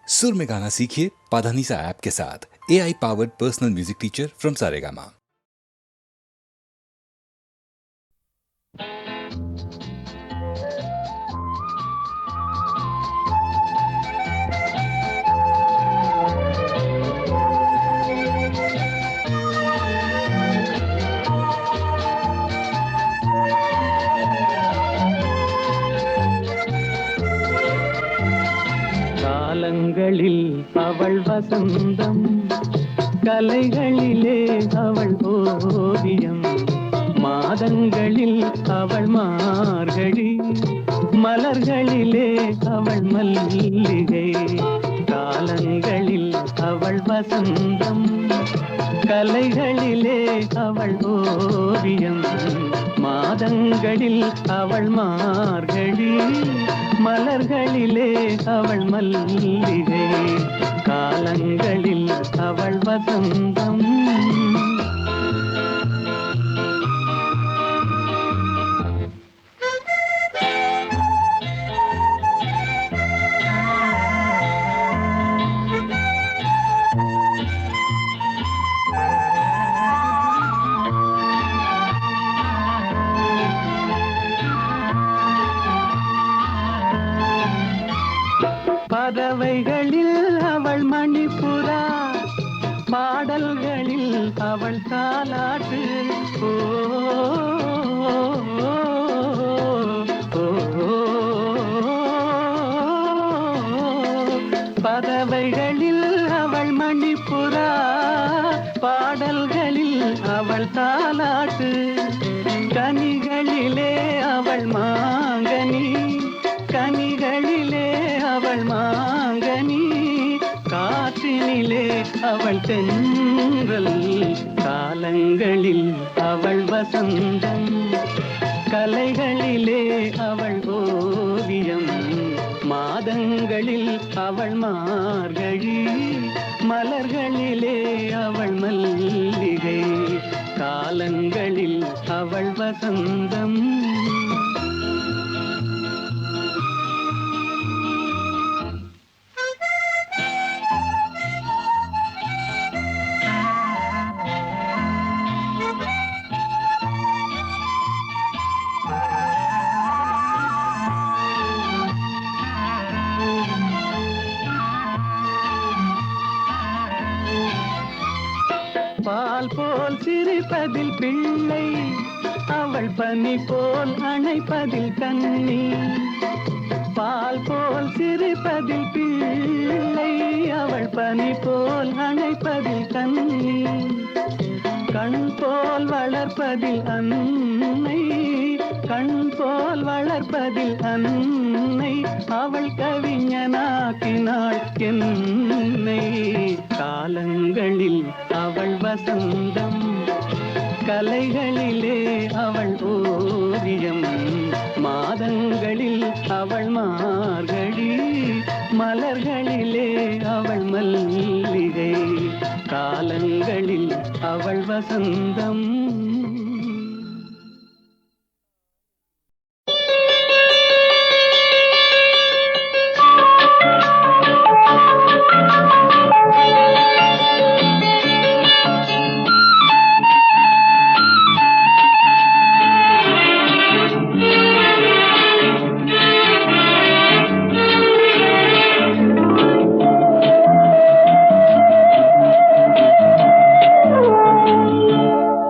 सुर में गाना सीखिए पाधानीसा ऐप के साथ। AI powered personal music teacher from Saregama. காலங்களில் அவள் வசந்தம், கலைகளிலே அவள் ஓவியம், மாதங்களில் அவள் மார்கழி, மலர்களிலே அவள் மல்லிகை. காலங்களில் அவள் வசந்தம், கலைகளிலே அவள் ஓவியம், மாதங்களில் அவள் மார்கழி, மலர்களிலே அவள் மல்லிகை. காலங்களில் அவள் வசந்தம். பறவைகளில் அவள் மணிப்புறா, பாடல்களில் அவள் தாலாட்டு. ஓ, பறவைகளில் அவள் மணிப்புறா, பாடல்களில் அவள் தாலாட்டு. கனிகளிலே அவள் மாங்கனி, கனிகளிலே அவள் மாங்கனி, காற்றினிலே அவள் தென்றல். காலங்களில் அவள் வசந்தம், கலைகளிலே அவள் ஓவியம், மாதங்களில் அவள் மார்கழி, மலர்களிலே அவள் மல்லிகை. காலங்களில் அவள் வசந்தம். பால் போல் சிரிப்பதில் பிள்ளை, அவள் பனி போல் அணைப்பதில் கண்ணி. பால் போல் சிரிப்பதில் பிள்ளை, அவள் பனி போல் அணைப்பதில் கண்ணி. கண் போல் வளர்ப்பதில் அன்னை, கண் போல் வளர்ப்பதில் அன்னை, அவள் கவிஞனாக்கினாள் என்னை. காலங்களில் அவள் வசந்தம், கலைகளிலே அவள் ஓவியம், மாதங்களில் அவள் மார்கழி, மலர்களிலே அவள் மல்லிகை. காலங்களில் அவள் வசந்தம்.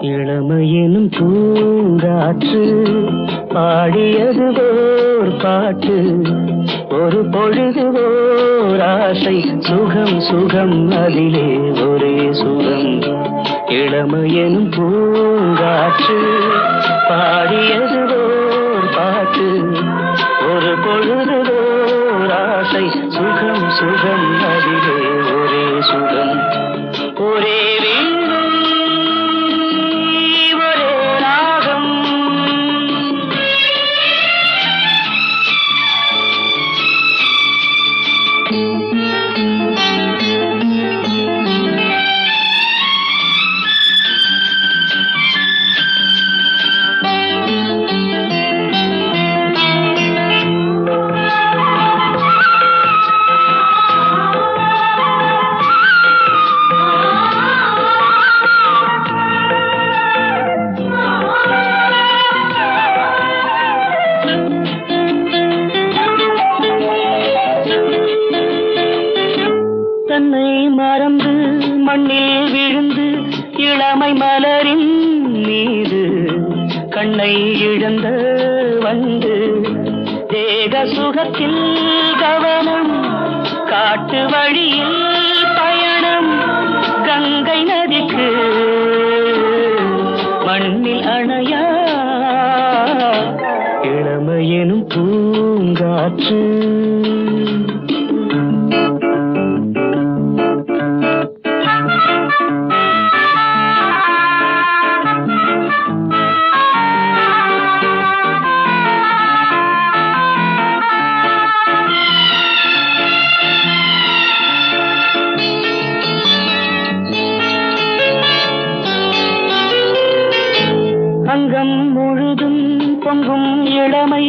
இளமையெனும் பூங்காற்று பாடியது ஓர் பாட்டு, ஒரு பொழுது ஓர் ஆசை, சுகம் சுகம் அதிலே ஒரே சுகம். இளமையெனும் பூங்காற்று பாடியது ஓர் பாட்டு, ஒரு பொழுது ஓர் ஆசை, சுகம் சுகம் அதிலே ஒரே சுகம். ஒரே தன்னை மறந்து மண்ணில் விழுந்து இளமை மலரின் மீது கண்ணை இழந்த வந்து தேக சுகத்தில் கவனம் காட்டு வழியில் பயணம் கங்கை நதிக்கு மண்ணில் அணையா இளமையெனும் பூங்காற்று. அங்கம் முழுதும் பொங்கும் இளமை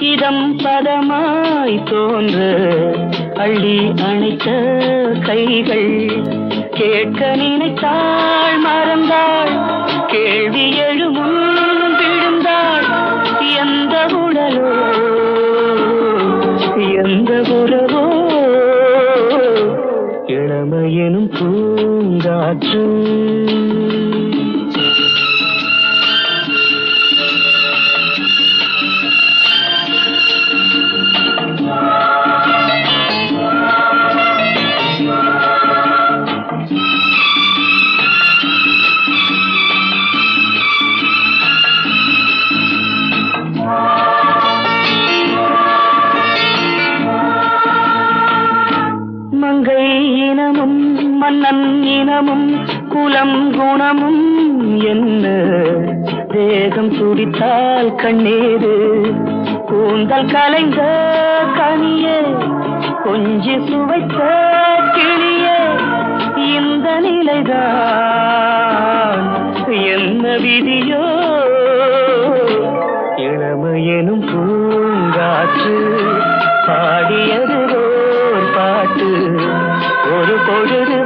இதம் பதமாய் தோன்ற அள்ளி அணைத்த கைகள் கேட்க நினைத்தாள் மறந்தாள் கேள்வி எழுமுன் விழுந்தாள் எந்த உடலோ எந்த உறவோ இளமையெனும் பூங்காற்று. மங்கை இனமும் மன்னன் இனமும் குலம் குணமும் என்ன தேகம் துடித்தால் கண்ணீரு கூந்தல் கலைந்த கனியே கொஞ்சி சுவைத்த கிளியே இந்த நிலைதான் என்ன விதியோ இளமையெனும் பூங்காற்று பாடியது பாட்டு ஒரு பொழுது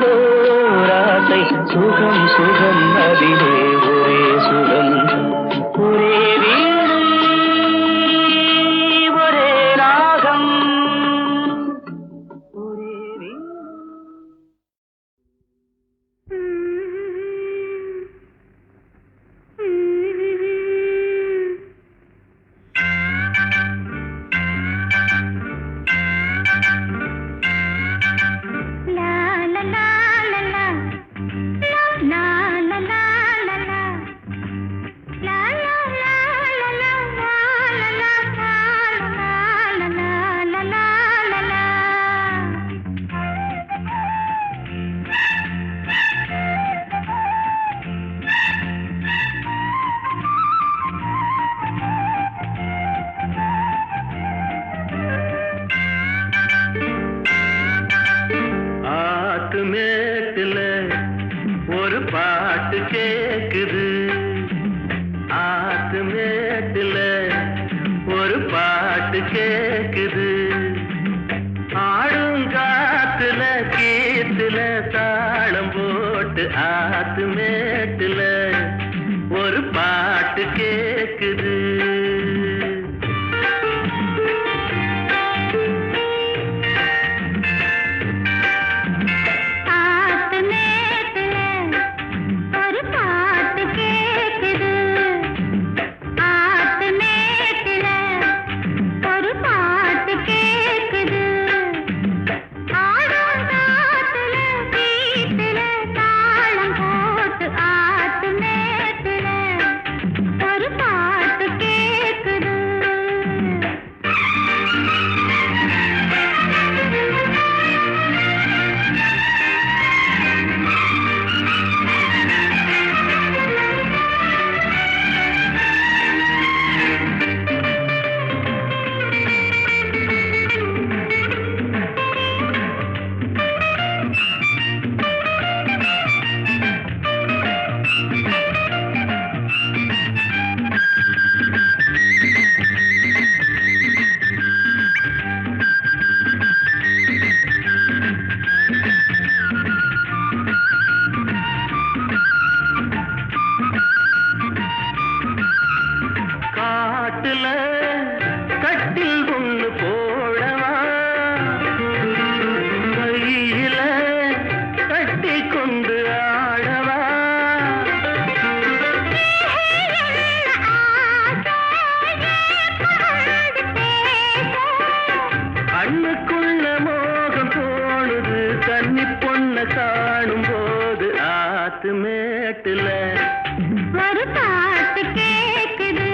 ஓராசை சுகம் சுகம் அதிலே ஒரே சுகம் ஒரே வீடு ஒரே ராகம் ஒரே வீடு. மேட்டுல ஒரு பாட்டு கேக்குது ஆத்து மேட்டுல ஒரு பாட்டு கேக்குது ஆடும் காத்துல கீத்துல தாளம் போட்டு ஆத்து மேட்டுல ஒரு பாட்டு கேக்குது ஆடும் காத்துல வீட்டுல தாளம் போட்டு காணும் போது ஆத்து மேட்டுல ஒரு பாட்டு கேக்குது.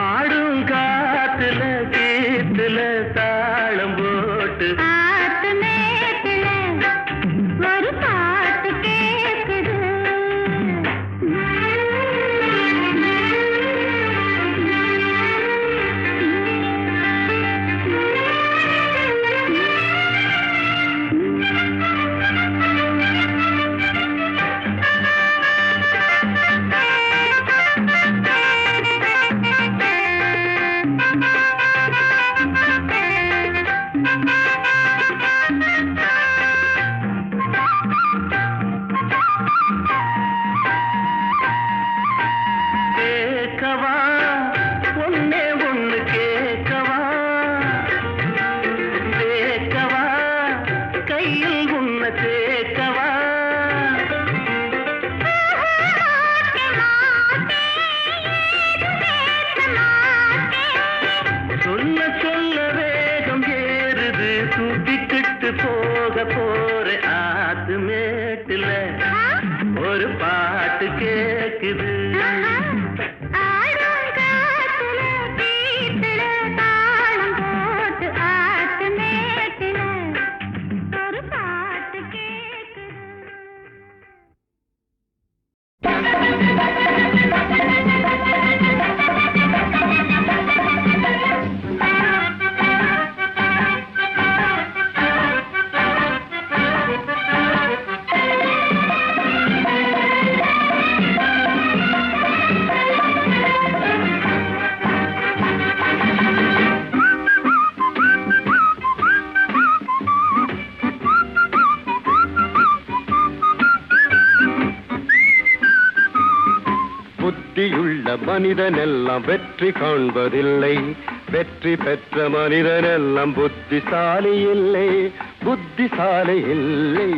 ஆடும் காத்துல கீத்துல தாளம் போட்டு ஆத்து மேட்டுல ஒரு பாட்டு கேக்குது. கேட்கவா ஒன்னே ஒண்ணு கேட்கவா கேட்கவா கையில் உன்ன சேர்க்கவா சொல்ல சொல்ல வேகம் ஏறுது தூக்கிக்கிட்டு போக போற ஆத்து மேட்டுல ஒரு பாட்டு கேக்குது. ஆடும் காத்துல கீத்துல தாளம் போட்டு ஆத்து மேட்டுல ஒரு பாட்டு கேக்குது. புத்தியுள்ள மனிதனெல்லாம் வெற்றி காண்பதில்லை, வெற்றி பெற்ற மனிதனெல்லாம் புத்திசாலி இல்லை, புத்திசாலி இல்லை.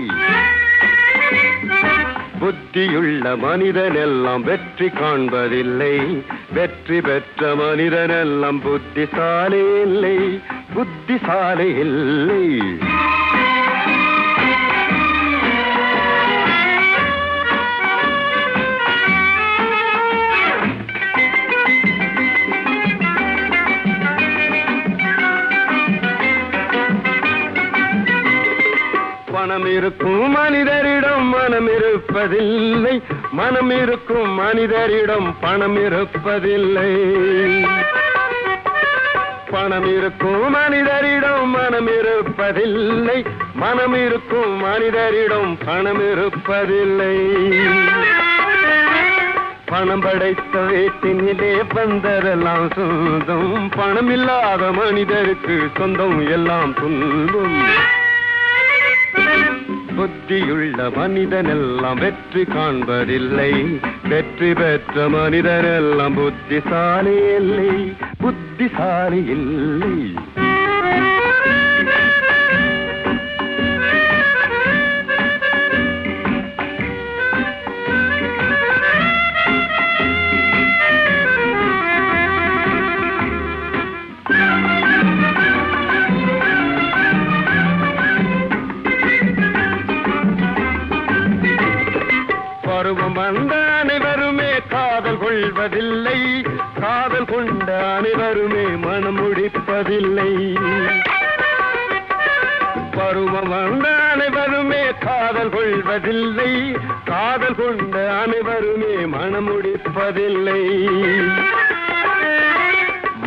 புத்தியுள்ள மனிதனெல்லாம் வெற்றி காண்பதில்லை, வெற்றி பெற்ற மனிதனெல்லாம் புத்திசாலி இல்லை, புத்திசாலி இல்லை. பணம் இருக்கும் மனிதரிடம் மனம் இருப்பதில்லை, மனம் இருக்கும் மனிதரிடம் பணம் இருப்பதில்லை. பணம் இருக்கும் மனிதரிடம் மனம் இருப்பதில்லை, மனம் இருக்கும் மனிதரிடம் பணம் இருப்பதில்லை. பணம் படைத்த வீட்டினிலே வந்ததெல்லாம் சொந்தம், பணம் இல்லாத மனிதருக்கு சொந்தம் எல்லாம் துன்பம். புத்தியுள்ள மனிதனெல்லாம் வெற்றி காண்பதில்லை, வெற்றி பெற்ற மனிதனெல்லாம் புத்திசாலி இல்லை, புத்திசாலி இல்லை. பருவம் வந்த அனைவருமே காதல் கொள்வதில்லை, காதல் கொண்ட அனைவருமே மனம் முடிப்பதில்லை. பருவம் வந்த அனைவருமே காதல் கொள்வதில்லை, காதல் கொண்ட அனைவருமே மனம் முடிப்பதில்லை.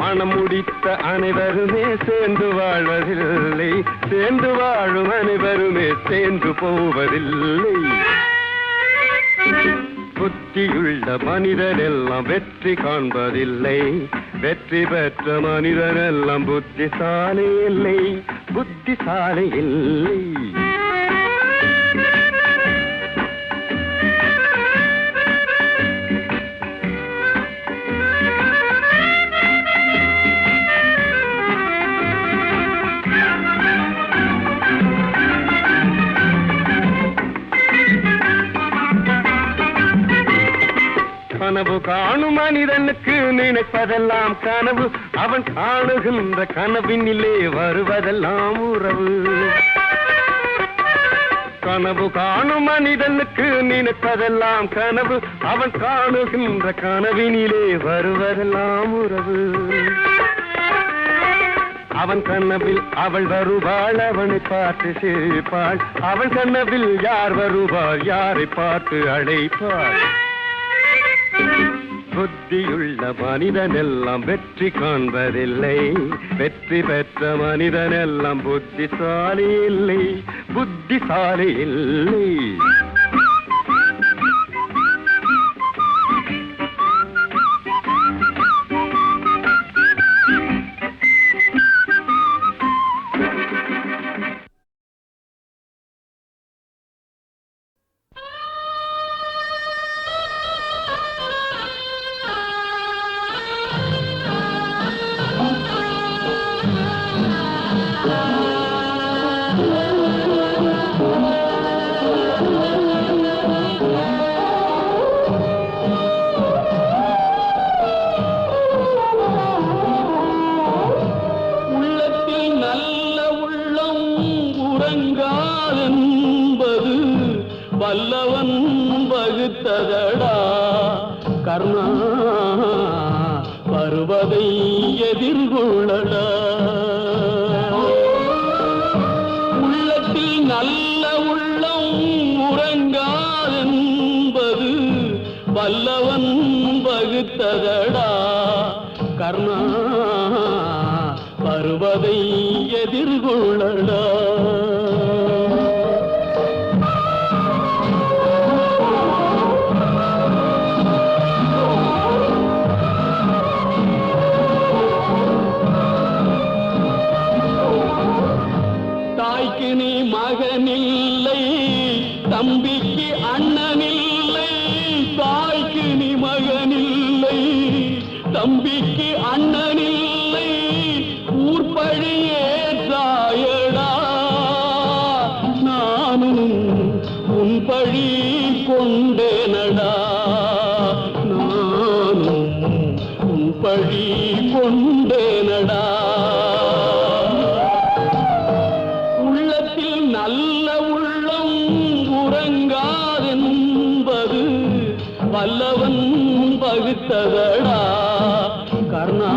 மனம் முடித்த அனைவருமே சேர்ந்து வாழ்வதில்லை, சேர்ந்து வாழும் அனைவருமே சேர்ந்து போவதில்லை. புத்தியுள்ள மனிதரெல்லாம் வெற்றி காண்பதில்லை, வெற்றி பெற்ற மனிதரெல்லாம் புத்திசாலி இல்லை, புத்திசாலி இல்லை. கனவு காணும் மனிதனுக்கு நினைப்பதெல்லாம் கனவு, அவன் காணுகின்ற கனவினிலே வருவதெல்லாம் உறவு. கனவு காணும் மனிதனுக்கு நினைப்பதெல்லாம் கனவு, அவன் காணுகின்ற கனவினிலே வருவதெல்லாம் உறவு. அவன் கனவில் அவள் வருவாள், அவனை பார்த்து சிரிப்பாள். அவள் கனவில் யார் வருவாள், யாரை பார்த்து அழைப்பாள். புத்தியுள்ள மனிதனெல்லாம் வெற்றி காண்பதில்லை, வெற்றி பெற்ற மனிதனெல்லாம் புத்திசாலி இல்லை, புத்திசாலி இல்லை. வல்லவன் வகுத்ததடா கர்ணா, வருவதை எதிர்கொள்ளடா. உள்ளத்தில் நல்ல உள்ளம் உறங்காதென்பது வல்லவன் வகுத்ததடா கர்ணா, வருவதை எதிர்கொள்ளடா. தாய்க்கு நீ மகனில்லை, தம்பிக்கு அண்ணனில்லை. தாய்க்கு நீ மகனில்லை, தம்பிக்கு அண்ணனில்லை. ஊர்பழியே தாயடா, நானும் உன் பழி கொண்டேனடா, நானும் உன் பழி கொண்டேனடா. நல்ல உள்ளம் உறங்காதென்பது வல்லவன் வகுத்ததடா கர்ணா,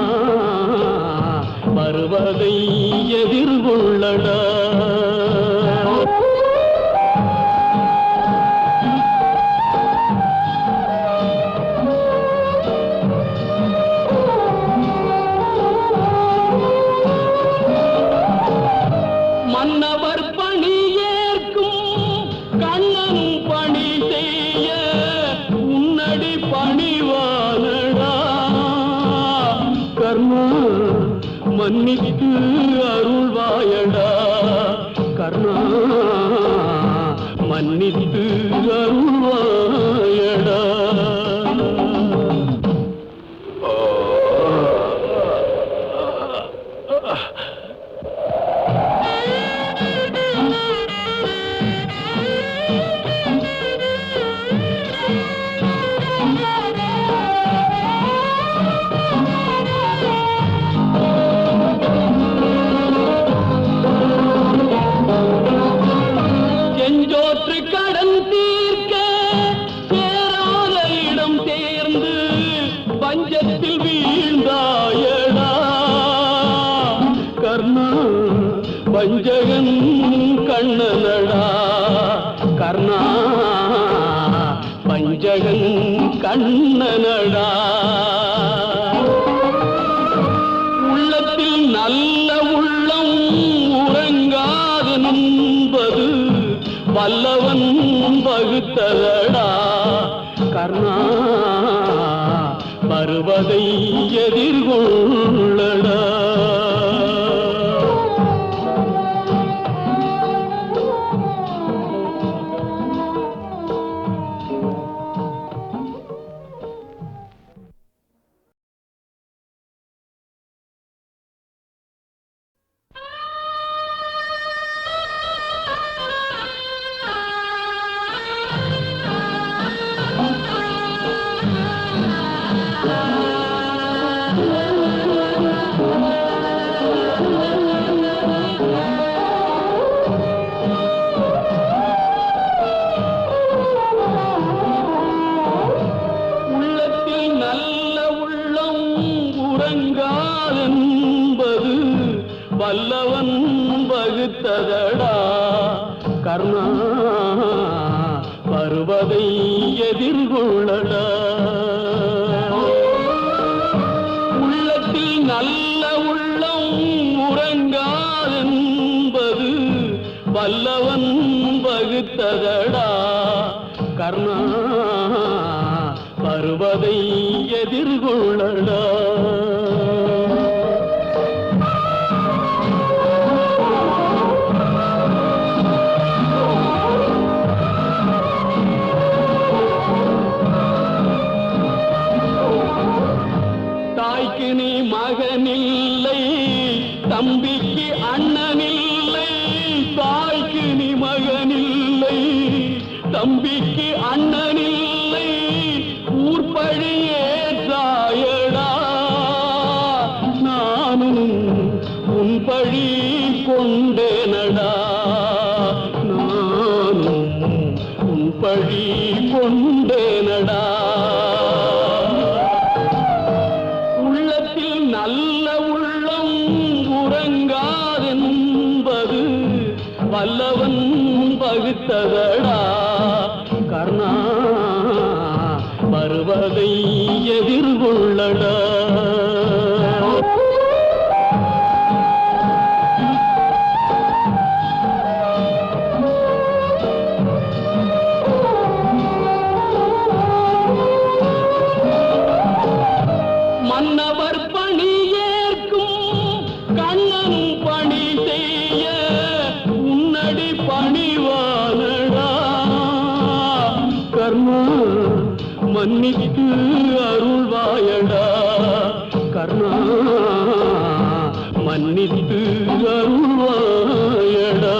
வருவதை எதிர்கொள்ளடா. மன்னவர் பணி ஏற்கும் கண்ணனும் பணி செய்ய உன்னடி பணிவானடா கர்ணா, மன்னித்து அருள்வாயடா கர்ணா, மன்னித்து அருள்வாயடா. செஞ்சோற்று கடன் தீர்க்க சேராத இடம் தேர்ந்து பஞ்சத்தில் வீழ்ந்தாயடா கர்ணா, பஞ்சகன் கண்ணனடா கர்ணா, பஞ்சகன் கண்ணனடா. உள்ளத்தில் நல்ல உள்ளம் உறங்காதென்பது வல்லவன் வகுத்ததடா கர்ணா, வருவதை எதிர்கொள்ளடா. கர்ணா வருவதை எதிர்கொள்ளடா. உள்ளத்தில் நல்ல உள்ளம் உறங்காதென்பது வல்லவன் வகுத்ததடா. கர்ணா வருவதை எதிர்கொள்ளடா. தாய்க்கு நீ மகனில்லை, தம்பிக்கு அண்ணனில்லை. தாய்க்கு நீ மகனில்லை, தம்பிக்கு அண்ணனில்லை. ஊர்பழியே தாயடா, நானும் உன் பழி கொண்டேனடா. நானும் உன் பழி கொண்டேனடா. உள்ளத்தில் நல்ல உள்ளம் உறங்காதென்பது வல்லவன் பகுத்ததடா. கர்ணா வருவதை எதிர்கொள்ளடா. மன்னவர் பணி ஏற்கும் கண்ணன் பணி செய்ய உன்னடி பணிவானடா. கர்ணா மன்னித்து அருள்வாயடா. கர்ணா மன்னித்து அருள்வாயடா.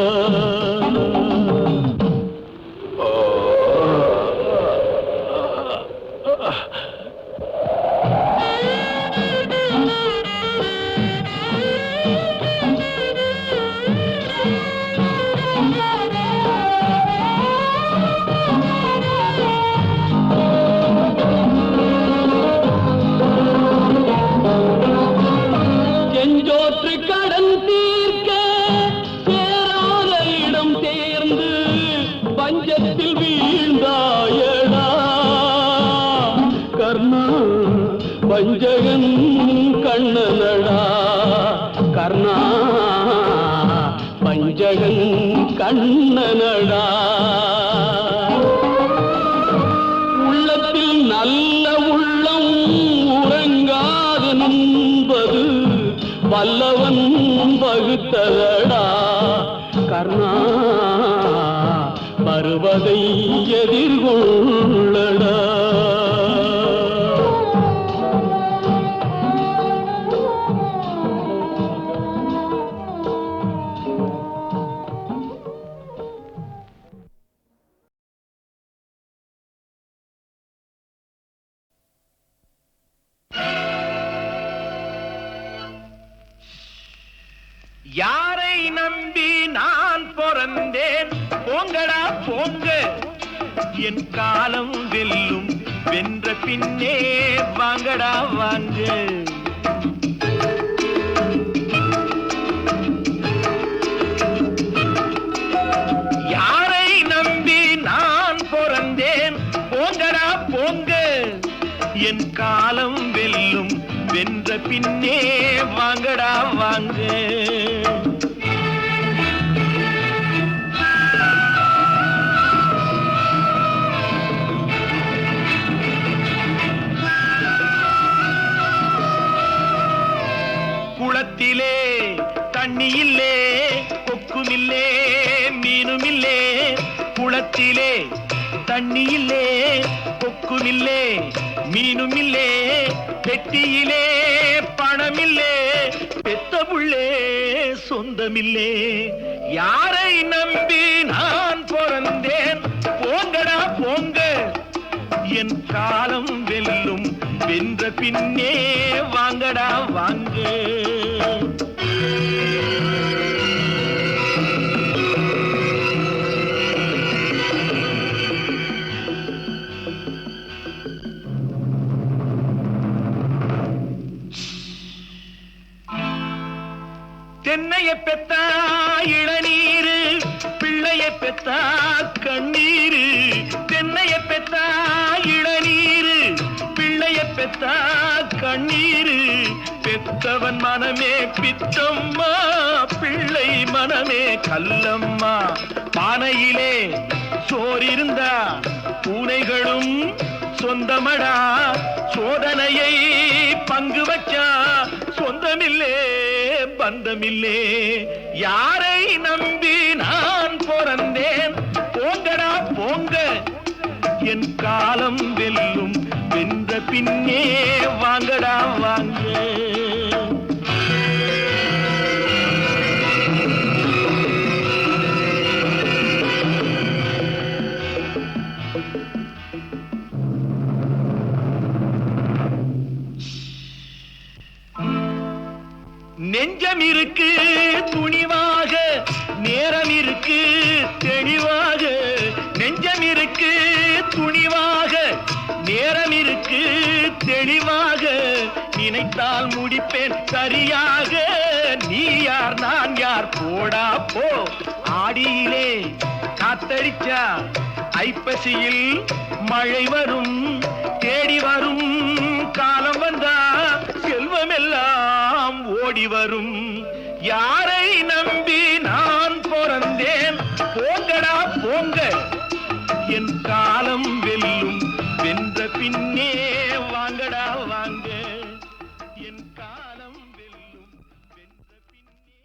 செஞ்சோற்று கடன் தீர்க்க சேராத இடம் சேர்ந்து பஞ்சத்தில் வீழ்ந்தாயடா. கர்ணா வஞ்சகன் கண்ணனடா. கர்ணா வஞ்சகன் கண்ணனடா. உள்ளத்தில் நல்ல உள்ளம் உறங்காதென்பது வல்லவன் வகுத்ததடா. கர்ணா வருவதை எதிர்கொள்ளடா. யாரை நம்பி நான் பிறந்தேன்? போங்கடா போங்க, என் காலம் வெல்லும். வென்ற பின்னே வாங்கடா வாங்க. யாரை நம்பி நான் பிறந்தேன்? போங்கடா போங்க, என் காலம் வெல்லும். வென்ற பின்னே வாங்கடா வாங்க. குளத்திலே தண்ணி இல்லே, கொக்குமில்லே, மீனுமில்லே. குளத்திலே தண்ணி இல்லே, கொக்குமில்லே, மீனுமில்லே. பெட்டியிலே பணமில்லே, பெத்த புள்ளே சொந்தமில்லே. யாரை நம்பி நான் பிறந்தேன்? போங்கடா போங்க, என் காலம் வெல்லும். வென்ற பின்னே வாங்கடா வாங்க. தென்னைய பெத்தா இளநீரு, பிள்ளைய பெத்தா கண்ணீரு, தென்னைய பெத்தா இளநீரு, பிள்ளைய பெத்தா கண்ணீரு, பெத்தவன் மனமே பித்தம்மா, பிள்ளை மனமே கல்லம்மா. பானையிலே சோறிருந்தா பூனைகளும் சொந்தமடா, சோதனையை பங்கு வச்சா சொந்தமில்லே பந்தமில்லே. யாரை நம்பி நான் பிறந்தேன், போங்கடா போங்க, என் காலம் வெல்லும், வென்ற பின்னே வாங்கடா வாங்க. நெஞ்சம் இருக்கு துணிவாக, நேரம் இருக்கு தெளிவாக. நெஞ்சம் இருக்கு துணிவாக, நேரம் இருக்கு தெளிவாக. நினைத்தால் முடிப்பேன் சரியாக, நீ யார் நான் யார் போடா போ. ஆடியிலே காத்தடிச்சா ஐப்பசியில் மழை வரும், தேடி வரும் காலம் வந்தா செல்வமெல்லாம் ஓடி வரும். யாரை நம்பி நான் பிறந்தேன், போங்கடா போங்க, என் காலம் வெல்லும், வென்ற பின்னே வாங்கடா வாங்க, என் காலம் வெல்லும், வென்ற பின்னே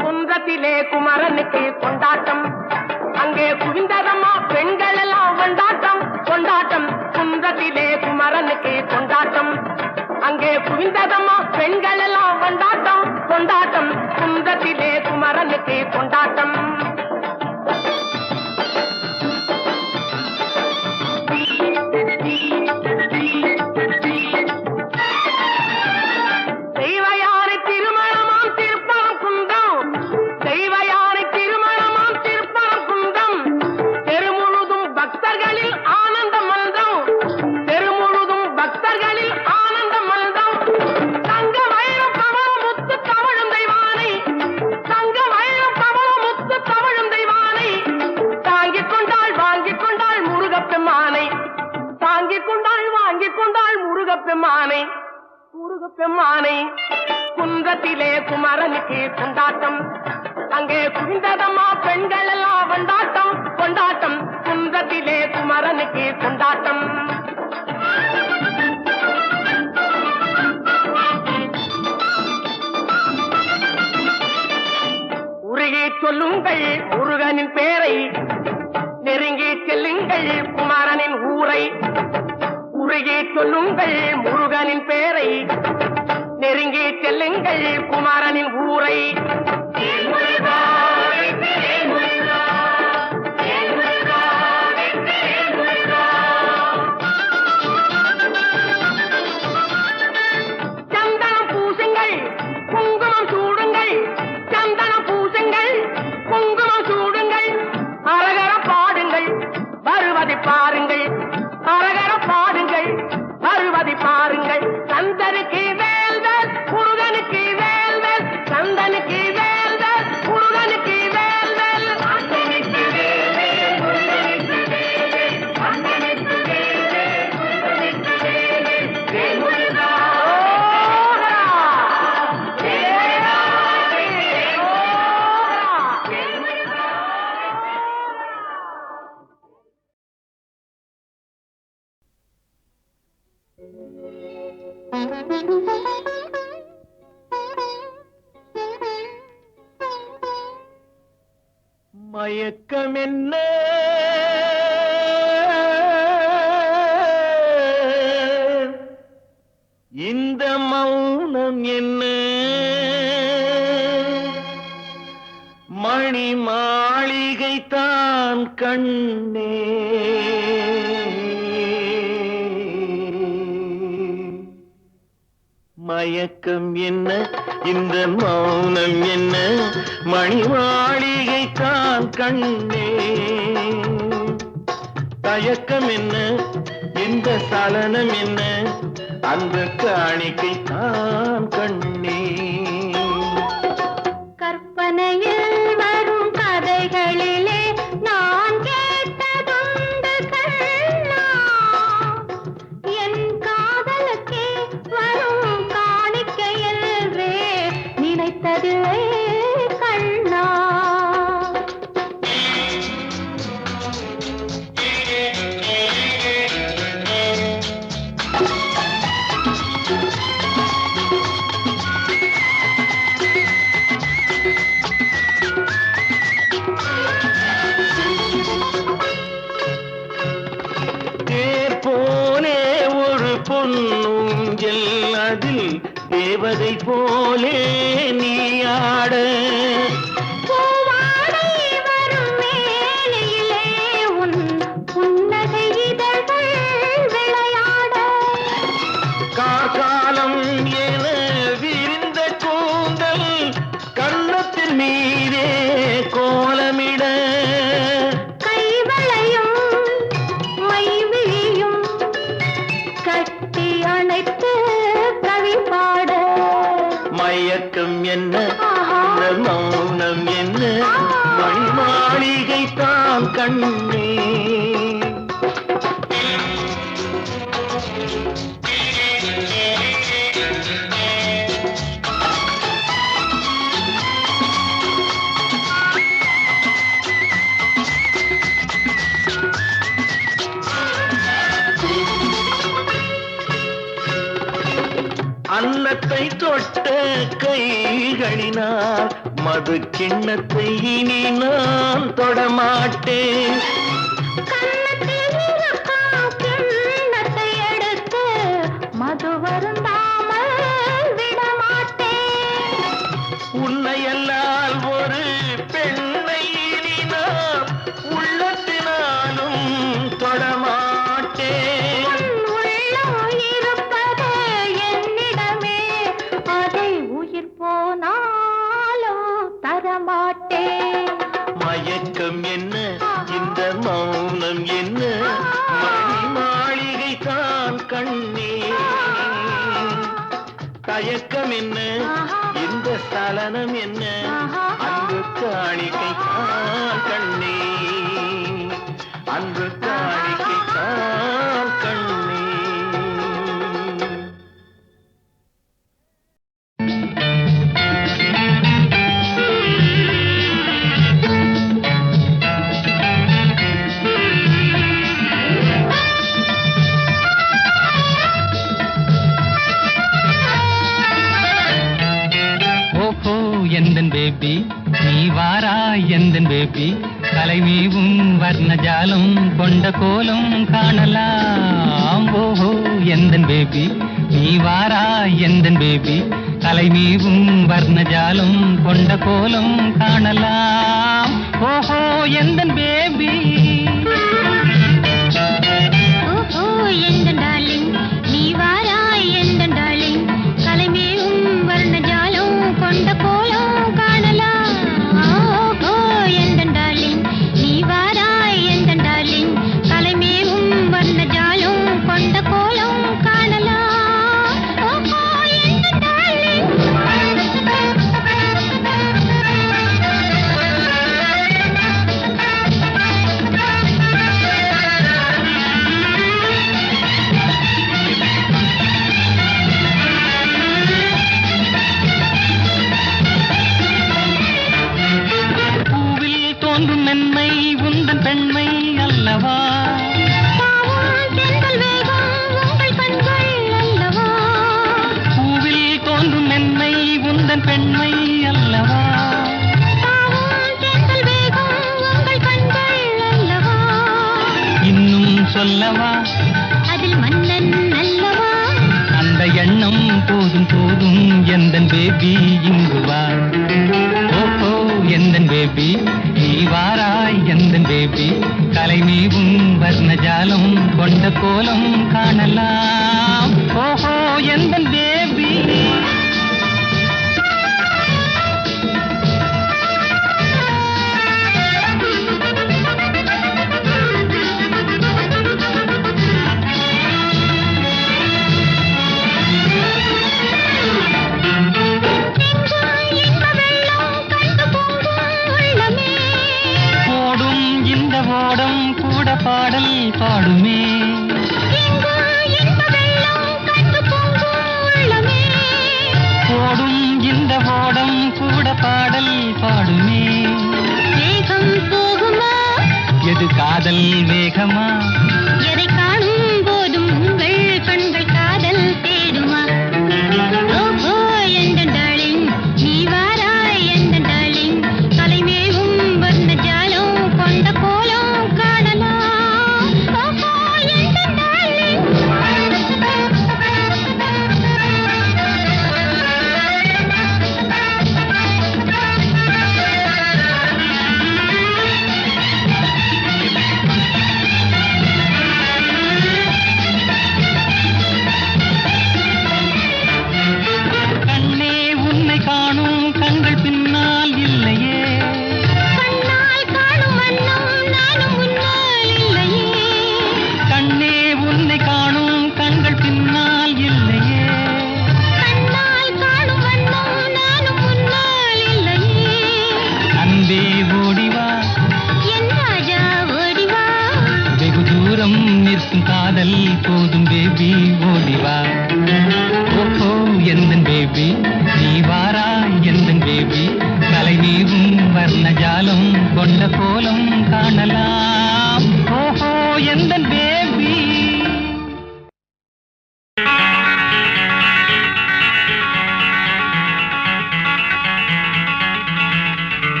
குன்றத்திலே குமரனுக்கு கொண்டாட்டம், அங்கே குவிந்ததம்மா பெண்கள் எல்லாம் கொண்டாட்டம் கொண்டாட்டம். குன்றத்திலே குமரனுக்கு கொண்டாட்டம், அங்கே குவிந்ததம்மா பெண்கள் எல்லாம் கொண்டாட்டம் கொண்டாட்டம். குன்றத்திலே குமரனுக்கு கொண்டாட்டம். தெய்வயானை திருமணமாம் திருப்பரம் குன்றம், தெய்வயானை திருமணமாம் திருப்பரம் குன்றம். தெருமுழுதும் பக்தர்களில் ஆனந்த மல்தம், தெருமுழுதும் பக்தர்களில் ஆனந்த மல்தம். தங்க வைரம் பவளம் முத்து தவழும் தெய்வானை, தங்க வைரம் பவளம் முத்து தவழும் தெய்வானை. தாங்கிக் கொண்டாள் வாங்கிக் கொண்டாள் முருகப்பெம்மானை, தாங்கிக் கொண்டாள் வாங்கிக் கொண்டாள் முருகப்பெம்மானை முருகப்பெம்மானை. குன்றத்திலே குமரனுக்கு கொண்டாட்டம், அங்கே குவிந்ததம்மா பெண்கள் எல்லாம் கொண்டாட்டம் கொண்டாட்டம். குன்றத்திலே குமரனுக்கு கொண்டாட்டம். உருகி சொல்லுங்கள் முருகனின் பேரை, நெருங்கி செல்லுங்கள் குமரனின் ஊரை. உருகி சொல்லுங்கள் முருகனின் பேரை, நெருங்கி செல்லுங்கள் குமரனின் ஊரை. சந்தனம் பூசுங்கள் குங்குமம் சூடுங்கள், சந்தனம் பூசுங்கள் குங்குமம் சூடுங்கள். அரகர பாடுங்கள் வருவதை பாருங்கள், அரகர பாடுங்கள் வருவதை பாருங்கள். சந்தனுக்கு வேல்வேல் முருகனுக்கு வேல்வேல், சந்தனுக்கு வேல்வேல் முருகனுக்கு வேல்வேல். சந்தனுக்கு வேல்வேல் முருகனுக்கு வேல்வேல், சந்தனுக்கு வேல்வேல் முருகனுக்கு வேல்வேல். வேல் முருகா ஓஹரா, வேலா ஓஹரா, வேல் முருகா. மயக்கம் என்ன இந்த மௌனம் என்ன, மணி மாளிகை தான் கண்ணே. மயக்கம் என்ன இந்த மௌனம் என்ன, மணி மாளிகை தான் கண்ணே. தயக்கம் என்ன இந்த சலனம் என்ன அந்த காணிக்கை தான் கண்ணே. கற்பனையில் வரும் கதைகளிலே நான் கேட்டதுண்டு கண்ணா, என் காதலுக்கே வரும் காணிக்கையல்வே நினைத்ததில்லை கண்ணா. தேர் போலே ஒரு பொன்னூஞ்சல் அதில் தேவதை போலே நீ ஆட. பூவாடை வரும் மேனியிலே உன் புன்னகை இதழ்கள் விளையாட. கார்காலம் என விரிந்த கூந்தல் கன்னத்தின் மீதே கோலமிட. கைவளையும் மைவிழியும் கட்டி அணைத்து கவி பாட. மயக்கம் என்ன இந்த மௌனம் என்ன மணி மாளிகை தான் கண்ணே. அன்னத்தை தொட்ட கைகளினால் மது கிண்ணத்தை இனி நான் தொடமாட்டேன். கன்னத்தில் இருக்கும் கிண்ணத்தை எடுத்து மது வருந்தாமல் விடமாட்டேன். உன்னையல்லால் ஒரு பெண்ணை இனி நான் உள்ளத்தினாலும் தொடமாட்டேன். உள்ளம் இருப்பது என்னிடமே, அதை உயிர் போனாலும் தரமாட்டேன். மயக்கம் என்ன இந்த மௌனம் என்ன மணி மாளிகை தான் கண்ணே. தயக்கம் என்ன இந்த சலனம் என்ன அன்பு காணிக்கை தான் கண்ணே. அன்பு காணிக்கை தான் கண்ணே. ஓஹோ எந்தன் பேபி நீ வாரா எந்தன் பேபி கலைமீவும் வர்ணஜாலம் கொண்ட கோலம் காணலாம். ஓஹோ எந்தன் பேபி நீ வாரா எந்தன் பேபி கலைமீவும் வர்ணஜாலம் கொண்ட கோலம் காணலாம். ஓஹோ எந்தன் பேபி. ஓஹோ எந்தன் டார்லிங் நீ வாராய் எந்தன் டார்லிங் கலைமேவும் வர்ணஜாலம் கொண்ட கோலம் காணலாம். ஓஹோ எந்தன் டார்லிங் நீ வாராய் எந்தன் டார்லிங் கலைமேவும் வர்ணஜாலம் கொண்ட கோலம் காணலாம். ஓஹோ எந்தன் டார்லிங். பூவில் தோன்றும் மென்மை உந்தன் பெண்மை அல்லவா. பாவம் தென்றல் வேகம் உங்கள் கண்கள் அல்லவா. பூவில் தோன்றும் மென்மை உந்தன் பெண்மை அல்லவா. பாவம் தென்றல் வேகம் உங்கள் கண்கள் அல்லவா. இன்னும் சொல்லவா அதில் மன்னன் அல்லவா. அந்த எண்ணம் போதும் போதும் எந்தன் பேபி இங்கு வா. ஓஹோ எந்தன் பேபி நீ வாராய் எந்தன் பேபி கலைமீவும் வர்ணஜாலம் கொண்ட கோலம் காணலாம். ஓஹோ எந்தன் பேபி. போதும் பேபி ஓடிவா. ஓஹோ எந்தன் பேபி நீ வாரா எந்தன் பேபி, கலை நீவும் வர்ணஜாலம் கொண்ட கோலம் காணலாம். ஓஹோ எந்தன் பேபி.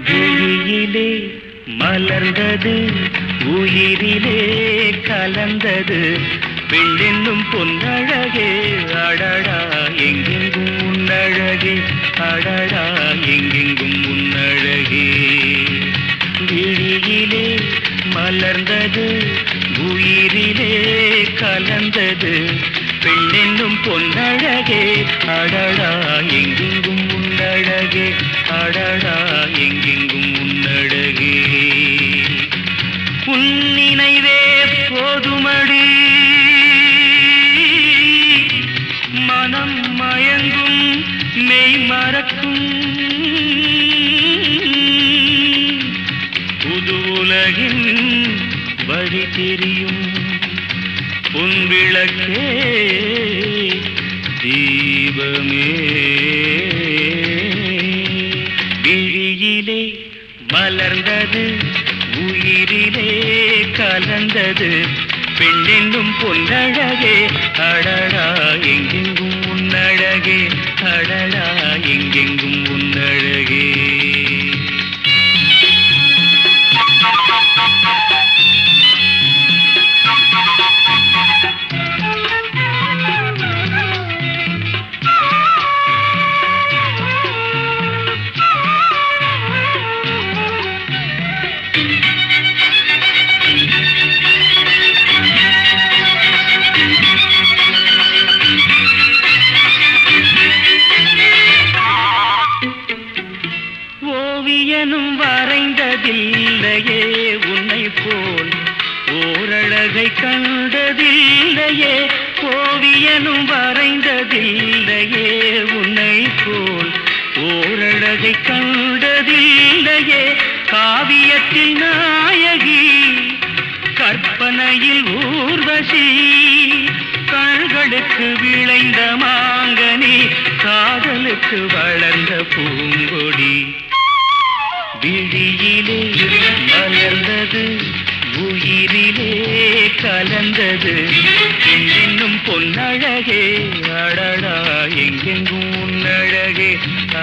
விழியிலே மலர்ந்தது உயிரிலே கலந்தது பெண்ணென்னும் பொன்னழகே அடடா எங்கெங்கும் உன்னழகே அடடா எங்கெங்கும் உன்னழகே. விழியிலே மலர்ந்தது உயிரிலே கலந்தது பெண்ணென்னும் பொன்னழகே அடடா எங்கெங்கும் உன்னழகே அடடா எங்கெங்கும் உன்னழகே. உன் நினைவே போதுமடி மனம் மயங்கும் மெய் மறக்கும் புது உலகின் வழி தெரியும் உன் விளக்கே தீபமே. விழியிலே மலர்ந்தது உயிரிலே கலந்தது பெண்ணென்னும் பொன்னழகே அடடா எங்கெங்கும் உன்னழகே அடடா எங்கெங்கும் உன்னழகே. ஓவியனும் வரைந்ததில்லையே உன்னை போல் ஓரழகை கண்டதில்லையே. ஓவியனும் வரைந்ததில்லையே உன்னை போல் ஓரழகை கண்டதில்லையே. காவியத்தில் நாயகி கற்பனையில் ஊர்வசி கண்களுக்கு விளைந்த மாங்கனி காதலுக்கு வளர்ந்த பூங்கொடி. விழியிலே மலர்ந்தது உயிரிலே கலந்தது இன்னும் பொன்னழகே அடடா எங்கெங்கும் உன்னழகே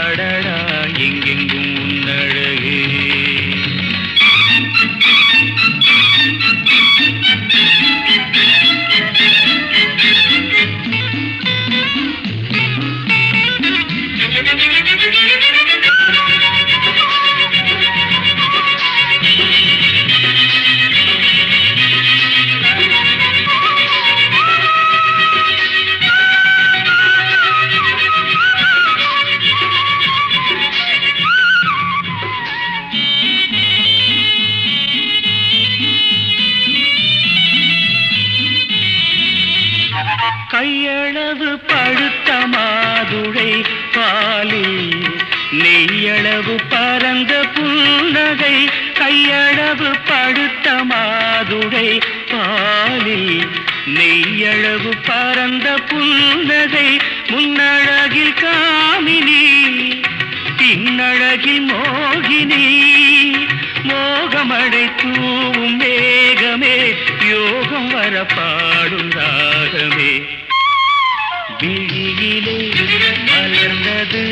அடடா எங்கெங்கும் உன்னழகே. கையளவு பழுத்த மாதுளை பாலில் நெய்யளவு பரந்த புன்னகை. கையளவு பழுத்த மாதுளை பாலில் நெய்யளவு பரந்த புன்னகை. முன்னழகில் காமினி பின்னழகில் மோகினி மோகமடை தூவும் மேகமே யோகம் வர பாடும் ராகமே. விழியிலே மலர்ந்தது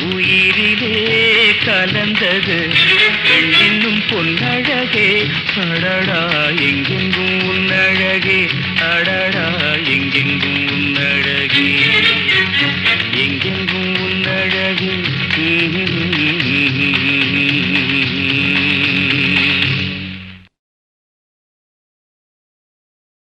உயிரிலே கலந்தது பெண்ணின்னும் பொன்னழகே அடடா எங்கெங்கும் உன்னழகே அடடா எங்கெங்கும் உன்னழகே.